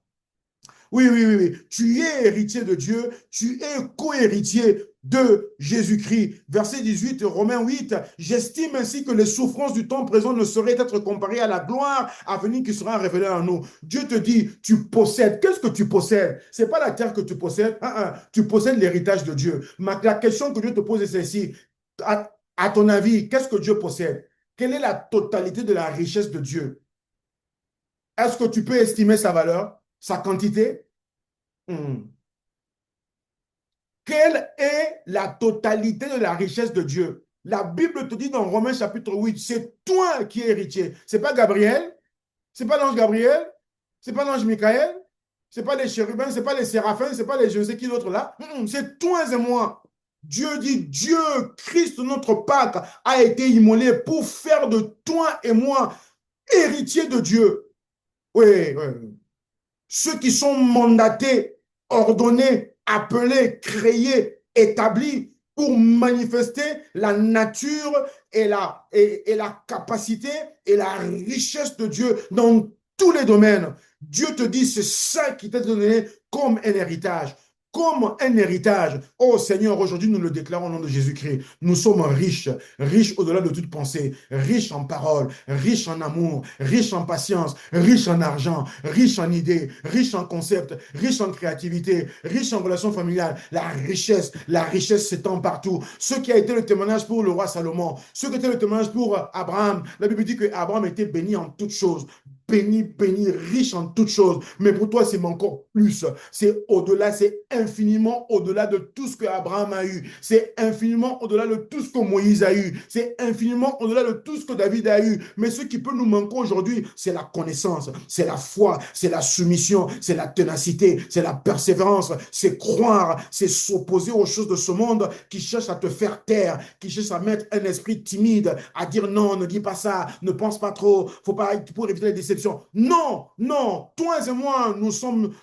oui, oui, oui, oui. Tu es héritier de Dieu, tu es co-héritier de Jésus-Christ. Verset 18, Romains 8, j'estime ainsi que les souffrances du temps présent ne sauraient être comparées à la gloire à venir qui sera révélée en nous. Dieu te dit, tu possèdes. Qu'est-ce que tu possèdes? Ce n'est pas la terre que tu possèdes, tu possèdes l'héritage de Dieu. La question que Dieu te pose est celle-ci. À ton avis, qu'est-ce que Dieu possède? Quelle est la totalité de la richesse de Dieu? Est-ce que tu peux estimer sa valeur, sa quantité? Quelle est la totalité de la richesse de Dieu? La Bible te dit dans Romains chapitre 8, c'est toi qui es héritier. Ce n'est pas Gabriel, ce n'est pas l'ange Gabriel, ce n'est pas l'ange Michael, ce n'est pas les chérubins, ce n'est pas les séraphins, ce n'est pas les je ne sais qui d'autre là. C'est toi et moi. Dieu dit, Dieu, Christ, notre Pâque, a été immolé pour faire de toi et moi héritiers de Dieu. Oui, oui, oui. Ceux qui sont mandatés, ordonnés, appelés, créés, établis pour manifester la nature et la capacité et la richesse de Dieu dans tous les domaines. Dieu te dit, c'est ça qui t'a donné comme un héritage. Comme un héritage. Oh Seigneur, aujourd'hui nous le déclarons au nom de Jésus-Christ. Nous sommes riches, riches au-delà de toute pensée, riches en paroles, riches en amour, riches en patience, riches en argent, riches en idées, riches en concepts, riches en créativité, riches en relations familiales. La richesse s'étend partout. Ce qui a été le témoignage pour le roi Salomon, ce qui a été le témoignage pour Abraham, la Bible dit qu'Abraham était béni en toutes choses. Béni, béni, riche en toutes choses. Mais pour toi, c'est encore plus. C'est au-delà, c'est infiniment au-delà de tout ce que Abraham a eu. C'est infiniment au-delà de tout ce que Moïse a eu. C'est infiniment au-delà de tout ce que David a eu. Mais ce qui peut nous manquer aujourd'hui, c'est la connaissance, c'est la foi, c'est la soumission, c'est la ténacité, c'est la persévérance, c'est croire, c'est s'opposer aux choses de ce monde qui cherchent à te faire taire, qui cherchent à mettre un esprit timide, à dire non, ne dis pas ça, ne pense pas trop, faut pas pour éviter les déceptions. Non, non, toi et moi, nous sommes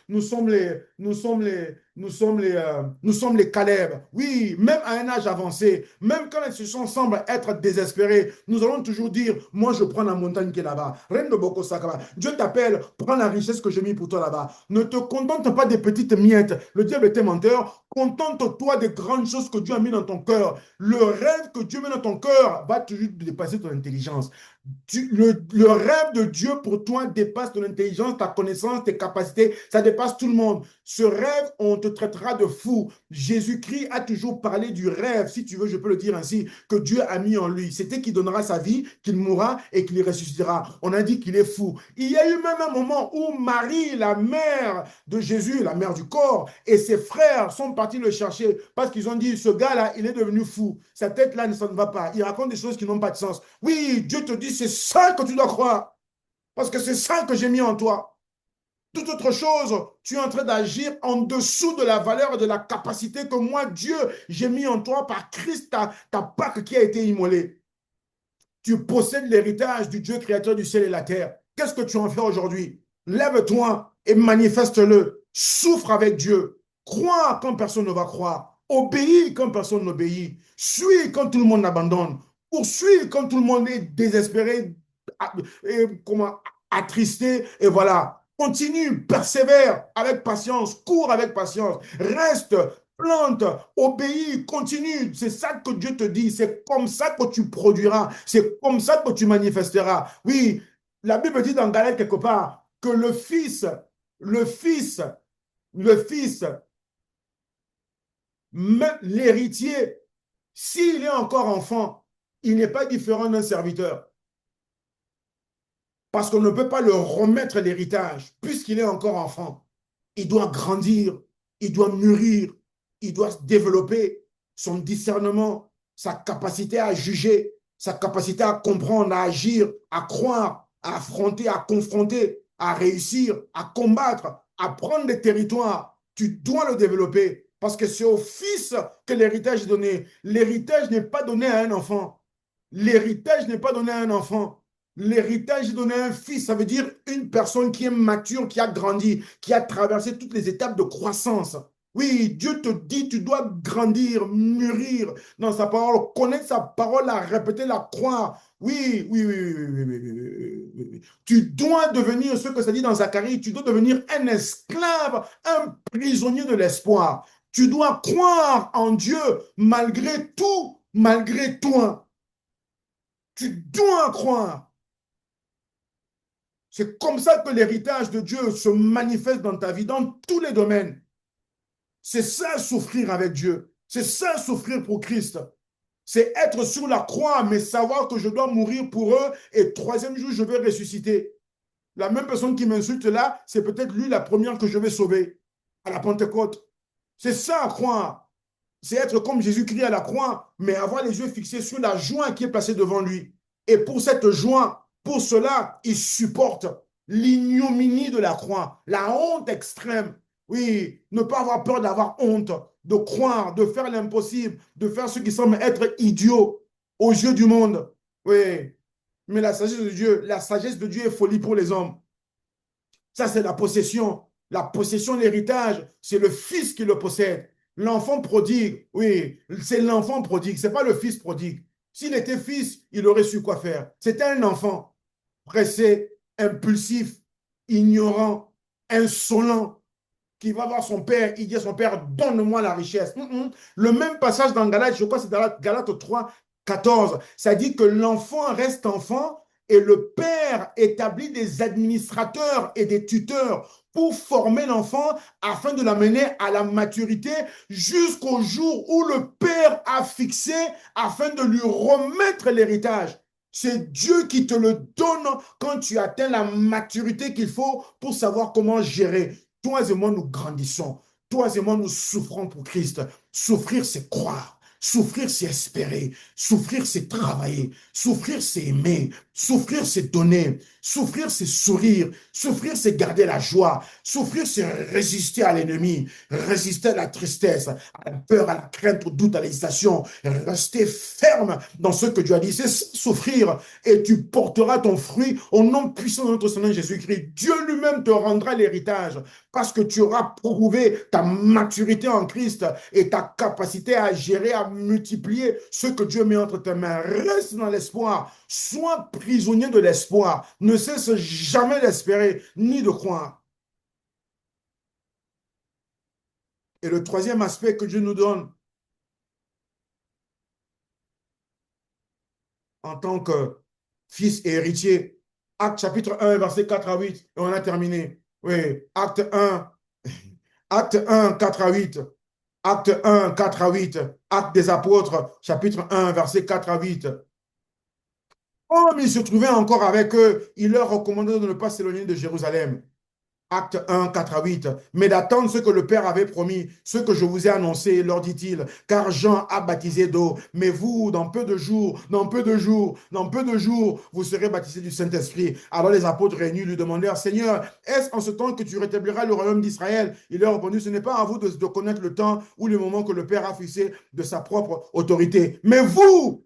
les Caleb. Oui, même à un âge avancé, même quand les situations semblent être désespérées, nous allons toujours dire, moi je prends la montagne qui est là-bas. Reine de Boko Sakaba, Dieu t'appelle, prends la richesse que j'ai mis pour toi là-bas. Ne te contente pas des petites miettes. Le diable est menteur. Contente-toi des grandes choses que Dieu a mis dans ton cœur. Le rêve que Dieu met dans ton cœur va toujours dépasser ton intelligence. Le rêve de Dieu pour toi dépasse ton intelligence, ta connaissance, tes capacités, ça dépasse tout le monde. Ce rêve, on te traitera de fou. Jésus-Christ a toujours parlé du rêve, si tu veux, je peux le dire ainsi, que Dieu a mis en lui. C'était qu'il donnera sa vie, qu'il mourra et qu'il ressuscitera. On a dit qu'il est fou. Il y a eu même un moment où Marie, la mère de Jésus, la mère du corps, et ses frères sont partis le chercher parce qu'ils ont dit, ce gars-là, il est devenu fou. Sa tête-là, ça ne va pas. Il raconte des choses qui n'ont pas de sens. Oui, Dieu te dit, c'est ça que tu dois croire. Parce que c'est ça que j'ai mis en toi. Toute autre chose, tu es en train d'agir en dessous de la valeur et de la capacité que moi, Dieu, j'ai mis en toi par Christ, ta Pâque qui a été immolée. Tu possèdes l'héritage du Dieu créateur du ciel et la terre. Qu'est-ce que tu en fais aujourd'hui? Lève-toi et manifeste-le. Souffre avec Dieu. Crois quand personne ne va croire. Obéis quand personne n'obéit. Suis quand tout le monde abandonne. Poursuis quand tout le monde est désespéré, attristé. Et voilà. Continue, persévère avec patience, cours avec patience, reste plante, obéis, continue. C'est ça que Dieu te dit. C'est comme ça que tu produiras. C'est comme ça que tu manifesteras. Oui, la Bible dit dans Galate quelque part que le Fils, le Fils, même l'héritier, s'il est encore enfant, il n'est pas différent d'un serviteur. Parce qu'on ne peut pas leur remettre l'héritage, puisqu'il est encore enfant. Il doit grandir, il doit mûrir, il doit développer son discernement, sa capacité à juger, sa capacité à comprendre, à agir, à croire, à affronter, à confronter, à réussir, à combattre, à prendre des territoires. Tu dois le développer parce que c'est au fils que l'héritage est donné. L'héritage n'est pas donné à un enfant. L'héritage n'est pas donné à un enfant. L'héritage est donné à un fils, ça veut dire une personne qui est mature, qui a grandi, qui a traversé toutes les étapes de croissance. Oui, Dieu te dit, tu dois grandir, mûrir dans sa parole, connaître sa parole, la répéter, la croire. Oui, oui, oui, oui, oui, oui, oui, oui, oui. Tu dois devenir ce que ça dit dans Zacharie, tu dois devenir un esclave, un prisonnier de l'espoir. Tu dois croire en Dieu malgré tout, malgré toi. Tu dois croire. C'est comme ça que l'héritage de Dieu se manifeste dans ta vie, dans tous les domaines. C'est ça, souffrir avec Dieu. C'est ça, souffrir pour Christ. C'est être sur la croix, mais savoir que je dois mourir pour eux et troisième jour, je vais ressusciter. La même personne qui m'insulte là, c'est peut-être lui la première que je vais sauver à la Pentecôte. C'est ça à croire. C'est être comme Jésus-Christ à la croix, mais avoir les yeux fixés sur la joie qui est placée devant lui. Et pour cette joie, pour cela, il supporte l'ignominie de la croix, la honte extrême. Oui, ne pas avoir peur d'avoir honte, de croire, de faire l'impossible, de faire ce qui semble être idiot aux yeux du monde. Oui, mais la sagesse de Dieu est folie pour les hommes. Ça, c'est la possession. La possession, l'héritage, c'est le fils qui le possède. L'enfant prodigue, oui, c'est l'enfant prodigue, c'est pas le fils prodigue. S'il était fils, il aurait su quoi faire. C'était un enfant pressé, impulsif, ignorant, insolent, qui va voir son père, il dit à son père, donne-moi la richesse. Le même passage dans Galates, je crois que c'est dans Galates 3, 14, ça dit que l'enfant reste enfant et le père établit des administrateurs et des tuteurs pour former l'enfant afin de l'amener à la maturité jusqu'au jour où le père a fixé afin de lui remettre l'héritage. C'est Dieu qui te le donne quand tu atteins la maturité qu'il faut pour savoir comment gérer. Toi et moi, nous grandissons. Toi et moi, nous souffrons pour Christ. Souffrir, c'est croire. Souffrir, c'est espérer. Souffrir, c'est travailler. Souffrir, c'est aimer. Souffrir, c'est donner. Souffrir, c'est sourire. Souffrir, c'est garder la joie. Souffrir, c'est résister à l'ennemi. Résister à la tristesse, à la peur, à la crainte, au doute, à l'hésitation. Rester ferme dans ce que Dieu a dit. C'est souffrir et tu porteras ton fruit au nom puissant de notre Seigneur Jésus-Christ. Dieu lui-même te rendra l'héritage parce que tu auras prouvé ta maturité en Christ et ta capacité à gérer, à multiplier ce que Dieu met entre tes mains. Reste dans l'espoir, sois prisonnier de l'espoir, ne cesse jamais d'espérer ni de croire. Et le troisième aspect que Dieu nous donne en tant que fils et héritier, Acte chapitre 1, verset 4 à 8, et on a terminé. Oui, Acte 1, 4 à 8. Acte 1, 4 à 8. Acte des apôtres, chapitre 1, verset 4 à 8. Comme il se trouvait encore avec eux, il leur recommandait de ne pas s'éloigner de Jérusalem. Acte 1, 4 à 8. Mais d'attendre ce que le Père avait promis, ce que je vous ai annoncé, leur dit-il, car Jean a baptisé d'eau, mais vous, dans peu de jours, dans peu de jours, dans peu de jours, vous serez baptisés du Saint-Esprit. Alors les apôtres réunis lui demandèrent, Seigneur, est-ce en ce temps que tu rétabliras le royaume d'Israël? Il leur répondit, ce n'est pas à vous de connaître le temps ou le moment que le Père a fixé de sa propre autorité. Mais vous,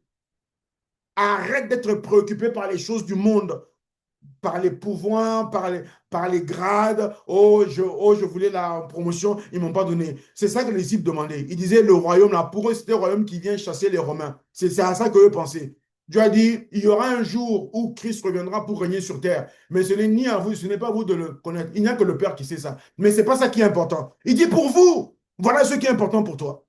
arrête d'être préoccupé par les choses du monde, par les pouvoirs, par les grades. Je voulais la promotion, ils ne m'ont pas donné. C'est ça que les disciples demandaient. Ils disaient le royaume, là, pour eux, c'était le royaume qui vient chasser les Romains. C'est à ça qu'eux pensaient. Dieu a dit, il y aura un jour où Christ reviendra pour régner sur terre. Mais ce n'est ni à vous, ce n'est pas à vous de le connaître. Il n'y a que le Père qui sait ça. Mais ce n'est pas ça qui est important. Il dit pour vous. Voilà ce qui est important pour toi.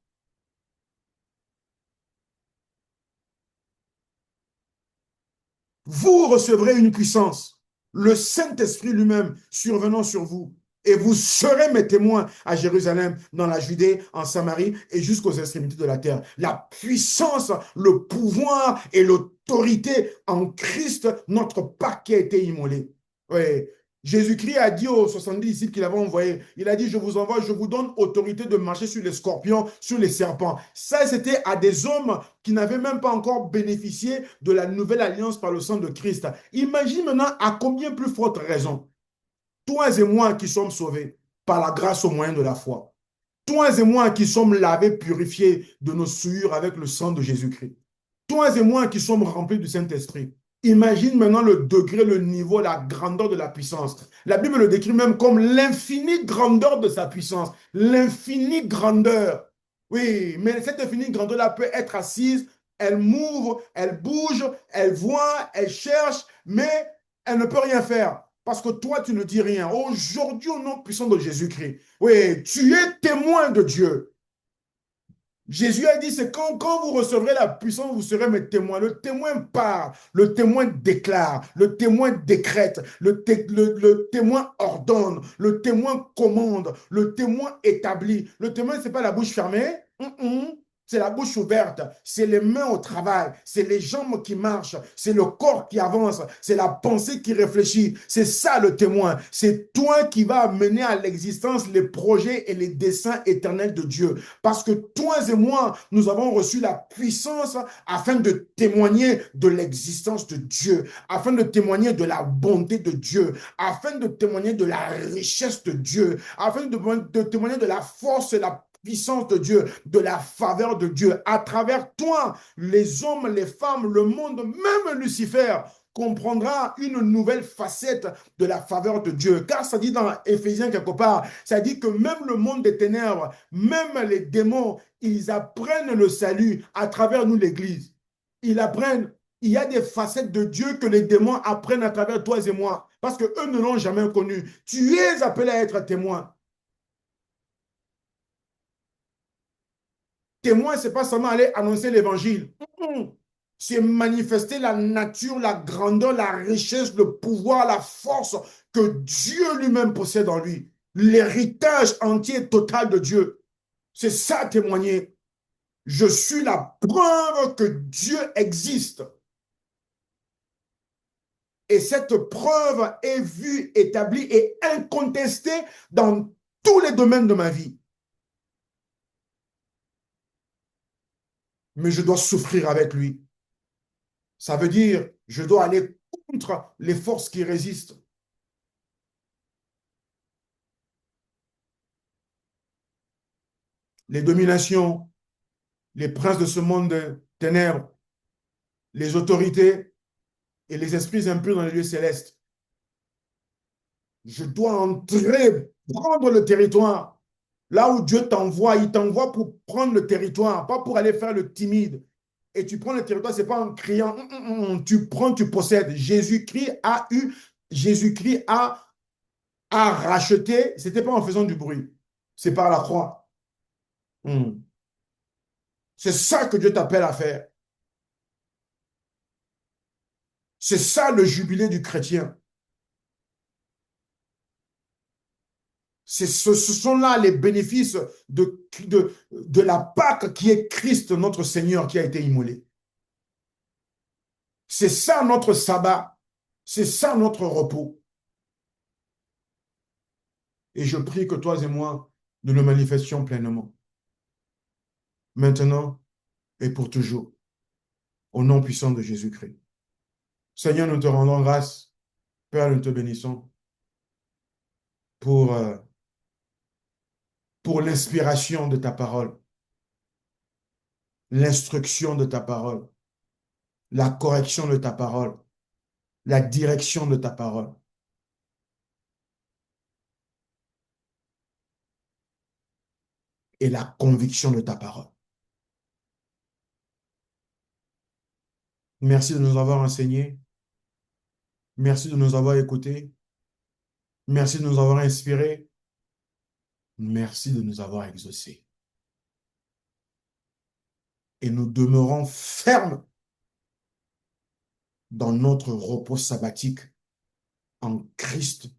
Vous recevrez une puissance, le Saint-Esprit lui-même survenant sur vous. Et vous serez mes témoins à Jérusalem, dans la Judée, en Samarie et jusqu'aux extrémités de la terre. La puissance, le pouvoir et l'autorité en Christ, notre Pâque qui a été immolé. Oui. Jésus-Christ a dit aux 70 disciples qu'il avait envoyés, il a dit, je vous envoie, je vous donne autorité de marcher sur les scorpions, sur les serpents. Ça, c'était à des hommes qui n'avaient même pas encore bénéficié de la nouvelle alliance par le sang de Christ. Imagine maintenant à combien plus forte raison, toi et moi qui sommes sauvés par la grâce au moyen de la foi, toi et moi qui sommes lavés, purifiés de nos souillures avec le sang de Jésus-Christ, toi et moi qui sommes remplis du Saint-Esprit. Imagine maintenant le degré, le niveau, la grandeur de la puissance. La Bible le décrit même comme l'infinie grandeur de sa puissance. L'infinie grandeur. Oui, mais cette infinie grandeur-là peut être assise, elle m'ouvre, elle bouge, elle voit, elle cherche, mais elle ne peut rien faire. Parce que toi, tu ne dis rien. Aujourd'hui, au nom puissant de Jésus-Christ, oui, tu es témoin de Dieu. Jésus a dit, c'est quand vous recevrez la puissance, vous serez mes témoins. Le témoin parle, le témoin déclare, le témoin décrète, le témoin ordonne, le témoin commande, le témoin établit. Le témoin, ce n'est pas la bouche fermée. C'est la bouche ouverte, c'est les mains au travail, c'est les jambes qui marchent, c'est le corps qui avance, c'est la pensée qui réfléchit. C'est ça le témoin. C'est toi qui vas amener à l'existence les projets et les desseins éternels de Dieu. Parce que toi et moi, nous avons reçu la puissance afin de témoigner de l'existence de Dieu, afin de témoigner de la bonté de Dieu, afin de témoigner de la richesse de Dieu, afin de témoigner de la force et la puissance de Dieu, de la faveur de Dieu. À travers toi, les hommes, les femmes, le monde, même Lucifer, comprendra une nouvelle facette de la faveur de Dieu. Car ça dit dans Éphésiens quelque part, ça dit que même le monde des ténèbres, même les démons, ils apprennent le salut à travers nous, l'Église. Ils apprennent. Il y a des facettes de Dieu que les démons apprennent à travers toi et moi, parce qu'eux ne l'ont jamais connu. Tu es appelé à être témoin. Témoin, ce n'est pas seulement aller annoncer l'évangile. C'est manifester la nature, la grandeur, la richesse, le pouvoir, la force que Dieu lui-même possède en lui. L'héritage entier et total de Dieu. C'est ça témoigner. Je suis la preuve que Dieu existe. Et cette preuve est vue, établie et incontestée dans tous les domaines de ma vie. Mais je dois souffrir avec lui. Ça veut dire, je dois aller contre les forces qui résistent. Les dominations, les princes de ce monde de ténèbres, les autorités et les esprits impurs dans les lieux célestes. Je dois entrer, prendre le territoire. Là où Dieu t'envoie, il t'envoie pour prendre le territoire, pas pour aller faire le timide. Et tu prends le territoire, ce n'est pas en criant, tu prends, tu possèdes. Jésus-Christ a racheté, ce n'était pas en faisant du bruit, c'est par la croix. Mm. C'est ça que Dieu t'appelle à faire. C'est ça le jubilé du chrétien. Ce sont là les bénéfices de la Pâque qui est Christ, notre Seigneur, qui a été immolé. C'est ça notre sabbat. C'est ça notre repos. Et je prie que toi et moi, nous le manifestions pleinement. Maintenant et pour toujours. Au nom puissant de Jésus-Christ. Seigneur, nous te rendons grâce. Père, nous te bénissons pour, euh, pour l'inspiration de ta parole, l'instruction de ta parole, la correction de ta parole, la direction de ta parole. Et la conviction de ta parole. Merci de nous avoir enseigné. Merci de nous avoir écoutés. Merci de nous avoir inspirés. merci de nous avoir exaucés. Et nous demeurons fermes dans notre repos sabbatique en Christ,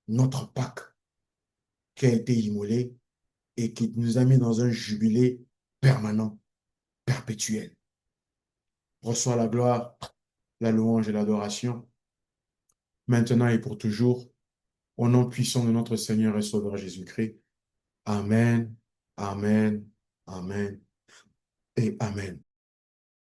notre Pâque, qui a été immolé et qui nous a mis dans un jubilé permanent, perpétuel. Reçois la gloire, la louange et l'adoration, maintenant et pour toujours, au nom puissant de notre Seigneur et Sauveur Jésus-Christ. Amen, amen, amen et amen.